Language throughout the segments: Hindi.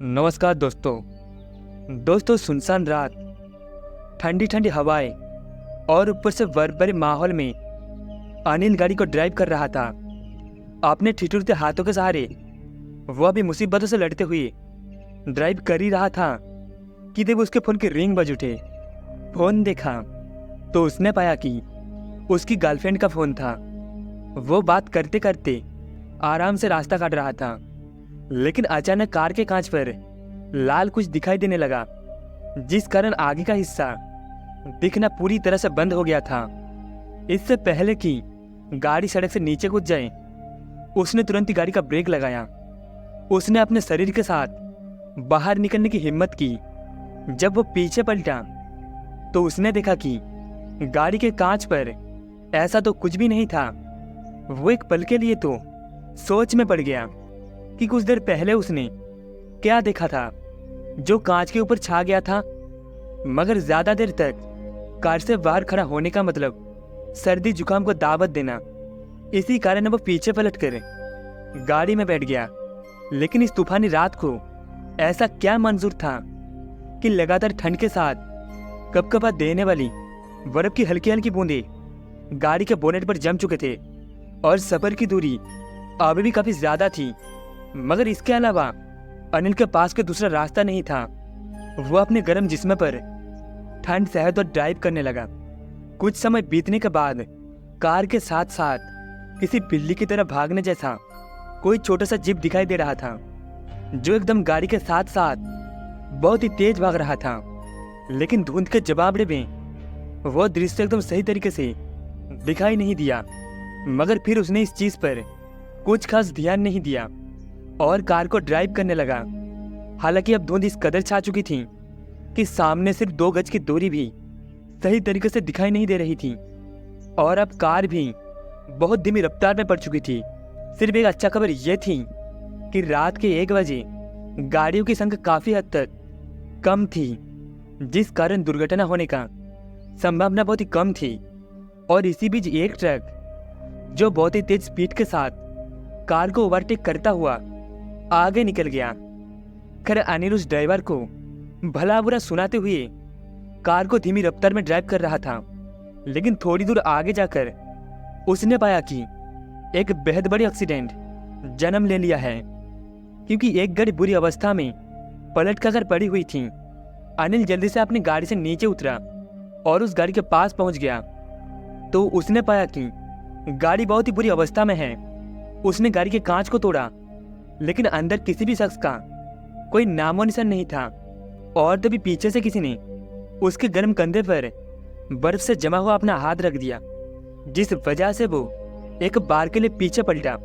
नमस्कार दोस्तों सुनसान रात, ठंडी ठंडी हवाएं और ऊपर से बर्फ भरे माहौल में अनिल गाड़ी को ड्राइव कर रहा था। अपने ठिठुरते हाथों के सहारे वह भी मुसीबतों से लड़ते हुए ड्राइव कर ही रहा था कि जब उसके फोन की रिंग बज उठे। फोन देखा तो उसने पाया कि उसकी गर्लफ्रेंड का फोन था। वो बात करते करते आराम से रास्ता काट रहा था, लेकिन अचानक कार के कांच पर लाल कुछ दिखाई देने लगा, जिस कारण आगे का हिस्सा दिखना पूरी तरह से बंद हो गया था। इससे पहले कि गाड़ी सड़क से नीचे कूद जाए, उसने तुरंत ही गाड़ी का ब्रेक लगाया। उसने अपने शरीर के साथ बाहर निकलने की हिम्मत की। जब वो पीछे पलटा तो उसने देखा कि गाड़ी के कांच पर ऐसा तो कुछ भी नहीं था। वो एक पल के लिए तो सोच में पड़ गया कि कुछ देर पहले उसने क्या देखा था जो कांच के ऊपर छा गया था। मगर ज्यादा देर तक कार से बाहर खड़ा होने का मतलब सर्दी जुकाम को दावत देना। इसी कारण वो पीछे पलटकर गाड़ी में बैठ गया। लेकिन इस तूफानी रात को ऐसा क्या मंजूर था कि लगातार ठंड के साथ कपकपा देने वाली बर्फ की हल्की हल्की बूंदें गाड़ी के बोनेट पर जम चुके थे और सफर की दूरी अभी भी काफी ज्यादा थी। मगर इसके अलावा अनिल के पास कोई दूसरा रास्ता नहीं था। वो अपने गर्म जिस्म पर ठंड सहत और ड्राइव करने लगा। कुछ समय बीतने के बाद कार के साथ साथ किसी बिल्ली की तरह भागने जैसा कोई छोटा सा जीप दिखाई दे रहा था, जो एकदम गाड़ी के साथ साथ बहुत ही तेज भाग रहा था। लेकिन धुंध के जवाबड़े में वो दृश्य एकदम सही तरीके से दिखाई नहीं दिया। मगर फिर उसने इस चीज पर कुछ खास ध्यान नहीं दिया और कार को ड्राइव करने लगा। हालांकि अब धुंध इस कदर छा चुकी थी कि सामने सिर्फ 2 गज की दूरी भी सही तरीके से दिखाई नहीं दे रही थी और अब कार भी बहुत धीमी रफ्तार में पड़ चुकी थी। सिर्फ एक अच्छा खबर यह थी कि रात के 1 बजे गाड़ियों की संख्या काफी हद तक कम थी, जिस कारण दुर्घटना होने का संभावना बहुत ही कम थी। और इसी बीच एक ट्रक जो बहुत ही तेज स्पीड के साथ कार को ओवरटेक करता हुआ आगे निकल गया। खैर अनिल उस ड्राइवर को भला बुरा सुनाते हुए कार को धीमी रफ्तार में ड्राइव कर रहा था। लेकिन थोड़ी दूर आगे जाकर उसने पाया कि एक बेहद बड़ी एक्सीडेंट जन्म ले लिया है, क्योंकि एक गाड़ी बुरी अवस्था में पलट कर पड़ी हुई थी। अनिल जल्दी से अपनी गाड़ी से नीचे उतरा और उस गाड़ी के पास पहुंच गया तो उसने पाया कि गाड़ी बहुत ही बुरी अवस्था में है। उसने गाड़ी के कांच को तोड़ा, लेकिन अंदर किसी भी शख्स का कोई नामो निशान नहीं था। और तभी पीछे से किसी ने उसके गर्म कंधे पर बर्फ से जमा हुआ अपना हाथ रख दिया, जिस वजह से वो एक बार के लिए पीछे पलटा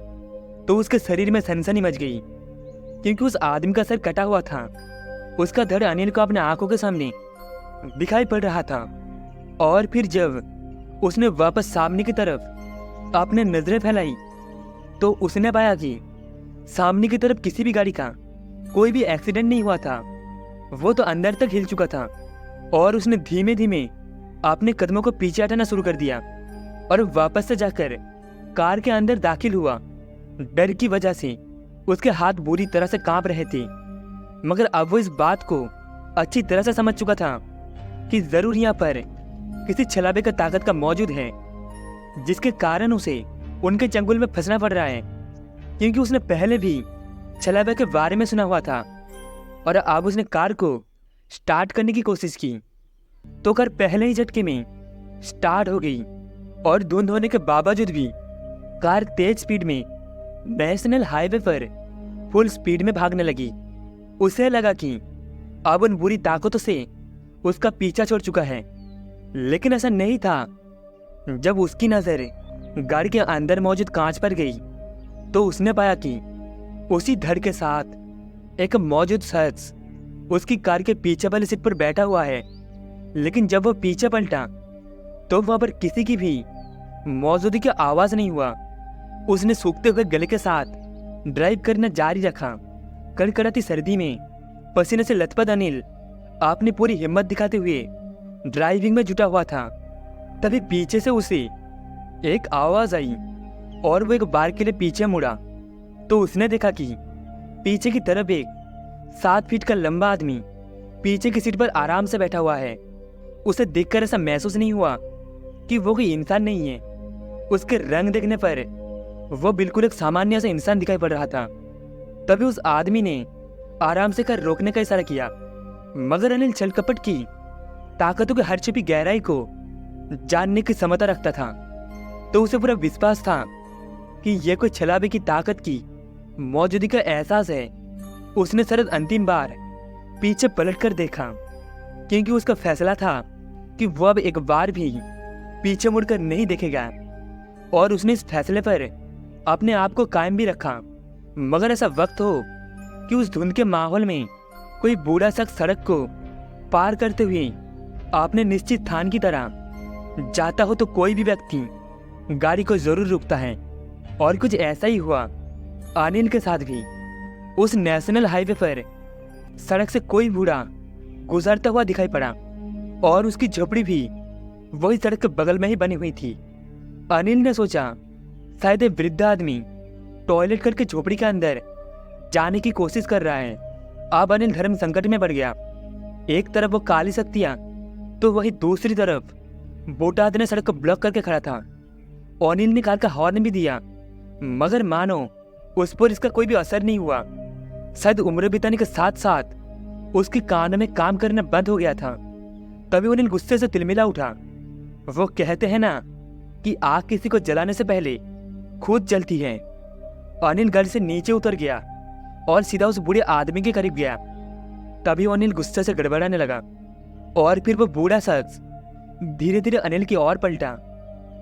तो उसके शरीर में सनसनी मच गई, क्योंकि उस आदमी का सर कटा हुआ था। उसका धड़ अनिल को अपने आंखों के सामने दिखाई पड़ रहा था। और फिर जब उसने वापस सामने की तरफ अपने नजरें फैलाई तो उसने पाया कि सामने की तरफ किसी भी गाड़ी का कोई भी एक्सीडेंट नहीं हुआ था। वो तो अंदर तक हिल चुका था और उसने धीमे धीमे अपने कदमों को पीछे हटाना शुरू कर दिया और वापस से जाकर कार के अंदर दाखिल हुआ। डर की वजह से उसके हाथ बुरी तरह से कांप रहे थे, मगर अब वो इस बात को अच्छी तरह से समझ चुका था कि जरूर यहाँ पर किसी छलावे का ताकत का मौजूद है, जिसके कारण उसे उनके चंगुल में फंसना पड़ रहा है। क्योंकि उसने पहले भी छलावे के बारे में सुना हुआ था और अब उसने कार को स्टार्ट करने की कोशिश की तो कार पहले ही झटके में स्टार्ट हो गई और धुंध होने के बावजूद भी कार तेज स्पीड में नेशनल हाईवे पर फुल स्पीड में भागने लगी। उसे लगा कि अब उन बुरी ताकतों से उसका पीछा छोड़ चुका है, लेकिन ऐसा नहीं था। जब उसकी नजर गाड़ी के अंदर मौजूद कांच पर गई तो उसने पाया कि उसी धड़ के साथ एक मौजूद शख्स उसकी कार के पीछे वाली सीट पर बैठा हुआ है। लेकिन जब वो पीछे पलटा तो वहां पर किसी की भी मौजूदगी की आवाज नहीं हुआ। उसने सूखते हुए गले के साथ ड्राइव करना जारी रखा। कड़कड़ाती सर्दी में पसीने से लथपथ अनिल अपनी पूरी हिम्मत दिखाते हुए ड्राइविंग में जुटा हुआ था। तभी पीछे से उसे एक आवाज आई और वो एक बार के लिए पीछे मुड़ा तो उसने देखा कि पीछे की तरफ एक 7 फीट का लंबा आदमी पीछे की सीट पर आराम से बैठा हुआ है। उसे देखकर ऐसा महसूस नहीं हुआ कि वो कोई इंसान नहीं है। उसके रंग देखने पर वो बिल्कुल एक सामान्य सा इंसान दिखाई पड़ रहा था। तभी उस आदमी ने आराम से कर रोकने का इशारा किया, मगर अनिल छल कपट की ताकतों की हर छिपी गहराई को जानने की क्षमता रखता था। तो उसे पूरा विश्वास था कि यह कोई छलावे की ताकत की मौजूदगी का एहसास है। उसने शायद अंतिम बार पीछे पलटकर देखा, क्योंकि उसका फैसला था कि वो अब एक बार भी पीछे मुड़कर नहीं देखेगा। और उसने इस फैसले पर अपने आप को कायम भी रखा। मगर ऐसा वक्त हो कि उस धुंध के माहौल में कोई बूढ़ा शख्स सड़क को पार करते हुए अपने निश्चित स्थान की तरह जाता हो, तो कोई भी व्यक्ति गाड़ी को जरूर रुकता है। और कुछ ऐसा ही हुआ अनिल के साथ भी। उस नेशनल हाईवे पर सड़क से कोई बूढ़ा गुजरता हुआ दिखाई पड़ा और उसकी झोपड़ी भी वही सड़क के बगल में ही बनी हुई थी। अनिल ने सोचा शायद ये वृद्ध आदमी टॉयलेट करके झोपड़ी के अंदर जाने की कोशिश कर रहा है। अब अनिल धर्म संकट में पड़ गया। एक तरफ वो काली शक्तियां, तो वही दूसरी तरफ बूढ़ा आदमी सड़क को ब्लॉक करके खड़ा था। अनिल ने कार का हॉर्न भी दिया, मगर मानो उस पर इसका कोई भी असर नहीं हुआ। शायद उम्र बिताने के साथ साथ उसके कान में काम करना बंद हो गया था। तभी अनिल गुस्से से तिलमिला उठा। वो कहते हैं ना कि आग किसी को जलाने से पहले खुद जलती है। अनिल गाड़ी से नीचे उतर गया और सीधा उस बूढ़े आदमी के करीब गया। तभी अनिल गुस्से से गड़बड़ाने लगा और फिर वो बूढ़ा शख्स धीरे धीरे अनिल की ओर पलटा,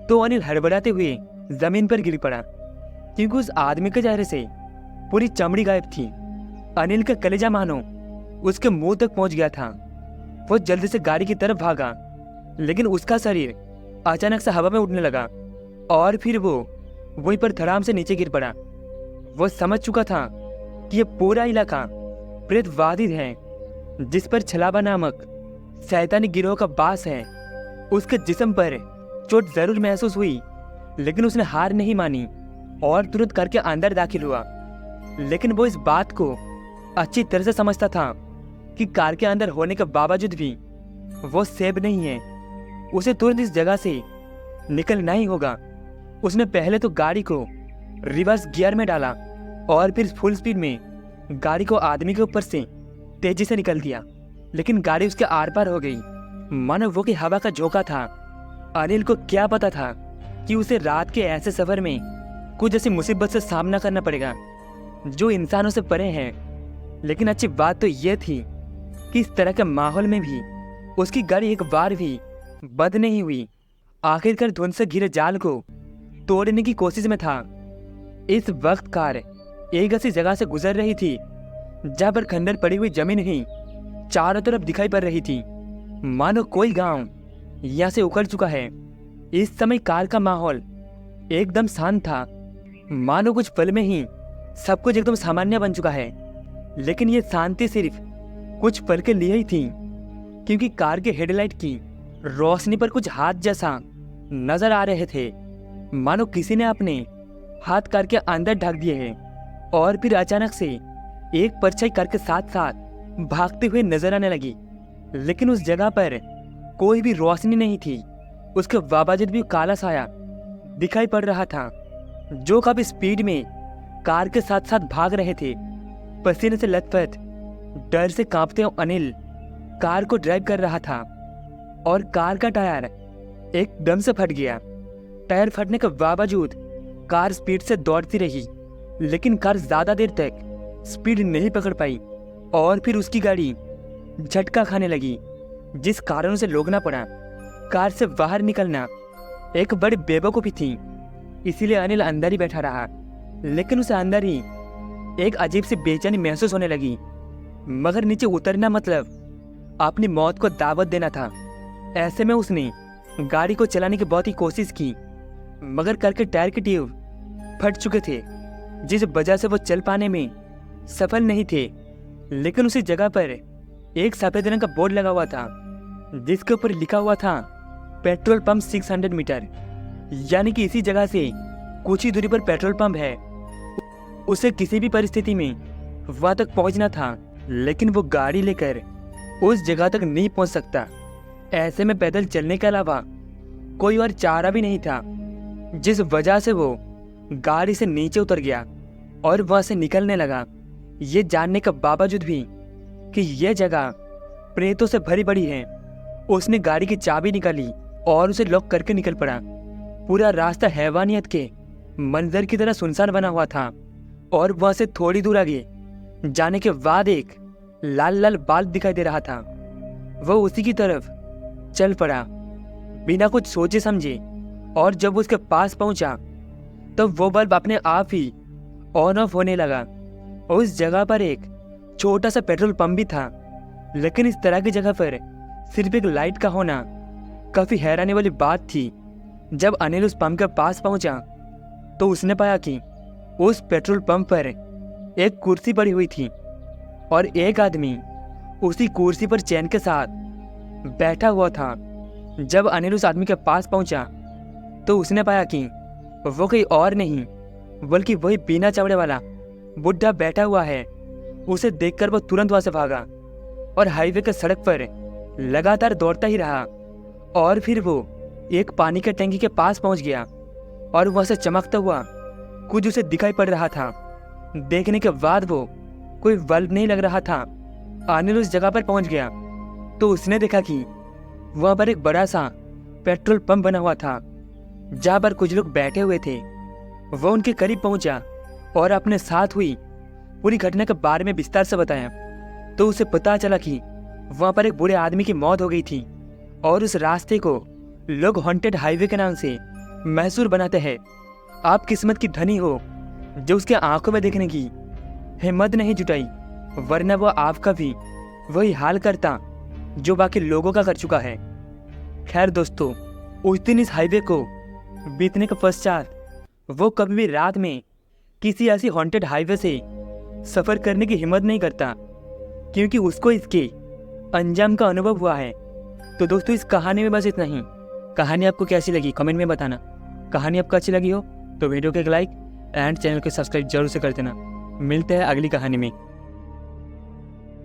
तो अनिल हड़बड़ाते हुए जमीन पर गिर पड़ा, क्योंकि उस आदमी के चेहरे से पूरी चमड़ी गायब थी। अनिल का कलेजा मानो उसके मुंह तक पहुंच गया था। वो जल्दी से गाड़ी की तरफ भागा, लेकिन उसका शरीर अचानक से हवा में उड़ने लगा और फिर वो वहीं पर धड़ाम से नीचे गिर पड़ा। वो समझ चुका था कि यह पूरा इलाका प्रेतवादित है, जिस पर छलावा नामक शैतानी गिरोह का बास है। उसके जिस्म पर चोट जरूर महसूस हुई, लेकिन उसने हार नहीं मानी और तुरंत करके अंदर दाखिल हुआ। लेकिन वो इस बात को अच्छी तरह से समझता था कि कार के अंदर होने के बावजूद भी वो सेफ नहीं है। उसे तुरंत इस जगह से निकलना ही होगा। उसने पहले तो गाड़ी को रिवर्स गियर में डाला और फिर फुल स्पीड में गाड़ी को आदमी के ऊपर से तेजी से निकल दिया, लेकिन गाड़ी उसके आर पार हो गई, मानो वो की हवा का झोंका था। अनिल को क्या पता था कि उसे रात के ऐसे सफर में कुछ ऐसी मुसीबत से सामना करना पड़ेगा जो इंसानों से परे है। लेकिन अच्छी बात तो यह थी कि इस तरह के माहौल में भी उसकी गाड़ी एक बार भी बंद नहीं हुई। आखिरकार धुंध से घिरे जाल को तोड़ने की कोशिश में था। इस वक्त कार एक ऐसी जगह से गुजर रही थी जहां पर खंडर पड़ी हुई जमीन ही चारों तरफ दिखाई पड़ रही थी, मानो कोई गांव यहां से उखड़ चुका है। इस समय कार का माहौल एकदम शांत था, मानो कुछ पल में ही सब कुछ एकदम सामान्य बन चुका है। लेकिन ये शांति सिर्फ कुछ पल के लिए ही थी, क्योंकि कार के हेडलाइट की रोशनी पर कुछ हाथ जैसा नजर आ रहे थे, मानो किसी ने अपने हाथ कार के अंदर ढक दिए हैं। और फिर अचानक से एक परछाई कार के साथ साथ भागते हुए नजर आने लगी, लेकिन उस जगह पर कोई भी रोशनी नहीं थी। उसके बावजूद भी काला साया दिखाई पड़ रहा था, जो काफी स्पीड में कार के साथ साथ भाग रहे थे। पसीने से लथपथ, डर से कांपते हुए अनिल कार को ड्राइव कर रहा था और कार का टायर एकदम से फट गया। टायर फटने के बावजूद कार स्पीड से दौड़ती रही, लेकिन कार ज्यादा देर तक स्पीड नहीं पकड़ पाई और फिर उसकी गाड़ी झटका खाने लगी, जिस कारण उसे रोकना पड़ा। कार से बाहर निकलना एक बड़ी बेवकूफी थी, इसीलिए अनिल अंदर ही बैठा रहा। लेकिन उसे अंदर ही एक अजीब सी बेचैनी महसूस होने लगी, मगर नीचे उतरना मतलब अपनी मौत को दावत देना था। ऐसे में उसने गाड़ी को चलाने की बहुत ही कोशिश की, मगर कार के टायर के ट्यूब फट चुके थे, जिस वजह से वो चल पाने में सफल नहीं थे। लेकिन उसी जगह पर एक सफेद रंग का बोर्ड लगा हुआ था, जिसके ऊपर लिखा हुआ था पेट्रोल पंप 600 मीटर, यानी कि इसी जगह से कुछ ही दूरी पर पेट्रोल पंप है। उसे किसी भी परिस्थिति में वहां तक पहुंचना था। लेकिन वो गाड़ी लेकर उस जगह तक नहीं पहुंच सकता। ऐसे में पैदल चलने के अलावा कोई और चारा भी नहीं था, जिस वजह से वो गाड़ी से नीचे उतर गया और वहां से निकलने लगा, ये जानने के बावजूद भी कि यह जगह प्रेतों से भरी पड़ी है। उसने गाड़ी की चाबी निकाली और उसे लॉक करके निकल पड़ा। पूरा रास्ता हैवानियत के मंजर की तरह सुनसान बना हुआ था और वहां से थोड़ी दूर आगे जाने के बाद एक लाल लाल बल्ब दिखाई दे रहा था। वह उसी की तरफ चल पड़ा बिना कुछ सोचे समझे, और जब उसके पास पहुंचा तो वो बल्ब अपने आप ही ऑन ऑफ होने लगा। उस जगह पर एक छोटा सा पेट्रोल पंप भी था, लेकिन इस तरह की जगह पर सिर्फ एक लाइट का होना काफी हैरानी वाली बात थी। जब अनिल उस पंप के पास पहुंचा तो उसने पाया कि उस पेट्रोल पंप पर एक कुर्सी पड़ी हुई थी और एक आदमी उसी कुर्सी पर चैन के साथ बैठा हुआ था। जब अनिल उस आदमी के पास पहुंचा तो उसने पाया कि वो कोई और नहीं बल्कि वही बिना चमड़े वाला बुढ़ा बैठा हुआ है। उसे देखकर वो तुरंत वहां से भागा और हाईवे के सड़क पर लगातार दौड़ता ही रहा, और फिर वो एक पानी के टंकी के पास पहुंच गया और वहां से चमकता हुआ कुछ उसे दिखाई पड़ रहा था। देखने के बाद वो कोई बल्ब नहीं लग रहा था। अनिल उस जगह पर पहुंच गया तो उसने देखा कि वहां पर एक बड़ा सा पेट्रोल पंप बना हुआ था जहां पर कुछ लोग बैठे हुए थे। वो उनके करीब पहुंचा और अपने साथ हुई पूरी घटना के बारे में विस्तार से बताया। तो उसे पता चला कि वहां पर एक बूढ़े आदमी की मौत हो गई थी और उस रास्ते को लोग हॉन्टेड हाईवे के नाम से मशहूर बनाते हैं। आप किस्मत की धनी हो जो उसके आंखों में देखने की हिम्मत नहीं जुटाई, वरना वो आपका भी वही हाल करता जो बाकी लोगों का कर चुका है। खैर दोस्तों, उस दिन इस हाईवे को बीतने के पश्चात वो कभी भी रात में किसी ऐसी हॉन्टेड हाईवे से सफ़र करने की हिम्मत नहीं करता, क्योंकि उसको इसके अंजाम का अनुभव हुआ है। तो दोस्तों, इस कहानी में बस इतना ही। कहानी आपको कैसी लगी कमेंट में बताना। कहानी आपको अच्छी लगी हो तो वीडियो को एक लाइक एंड चैनल को सब्सक्राइब जरूर से कर देना। मिलते हैं अगली कहानी में।